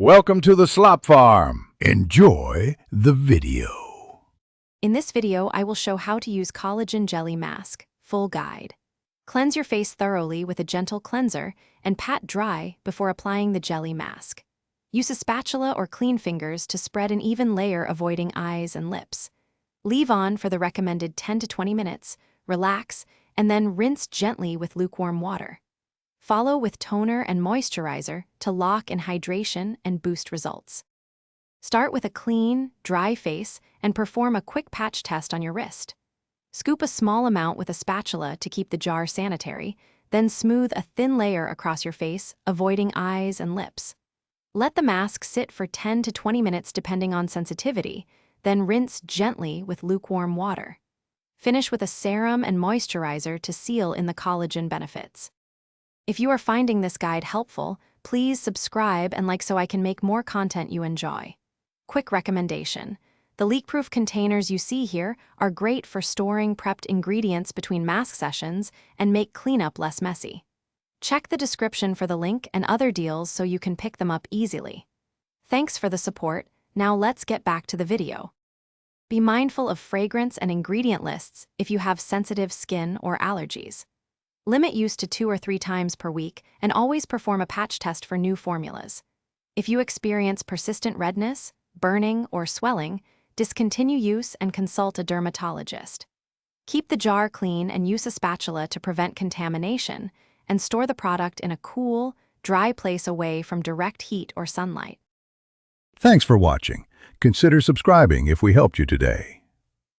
Welcome to the Slop Farm. Enjoy the video. In this video, I will show how to use collagen jelly mask, full guide. Cleanse your face thoroughly with a gentle cleanser and pat dry before applying the jelly mask. Use a spatula or clean fingers to spread an even layer avoiding eyes and lips. Leave on for the recommended 10 to 20 minutes, relax, and then rinse gently with lukewarm water. Follow with toner and moisturizer to lock in hydration and boost results. Start with a clean, dry face and perform a quick patch test on your wrist. Scoop a small amount with a spatula to keep the jar sanitary, then smooth a thin layer across your face, avoiding eyes and lips. Let the mask sit for 10 to 20 minutes depending on sensitivity, then rinse gently with lukewarm water. Finish with a serum and moisturizer to seal in the collagen benefits. If you are finding this guide helpful, please subscribe and like so I can make more content you enjoy. Quick recommendation: the leak-proof containers you see here are great for storing prepped ingredients between mask sessions and make cleanup less messy. Check the description for the link and other deals so you can pick them up easily. Thanks for the support. Now let's get back to the video. Be mindful of fragrance and ingredient lists if you have sensitive skin or allergies. Limit use to 2 or 3 times per week and always perform a patch test for new formulas. If you experience persistent redness, burning, or swelling, discontinue use and consult a dermatologist. Keep the jar clean and use a spatula to prevent contamination, and store the product in a cool, dry place away from direct heat or sunlight. Thanks for watching. Consider subscribing if we helped you today.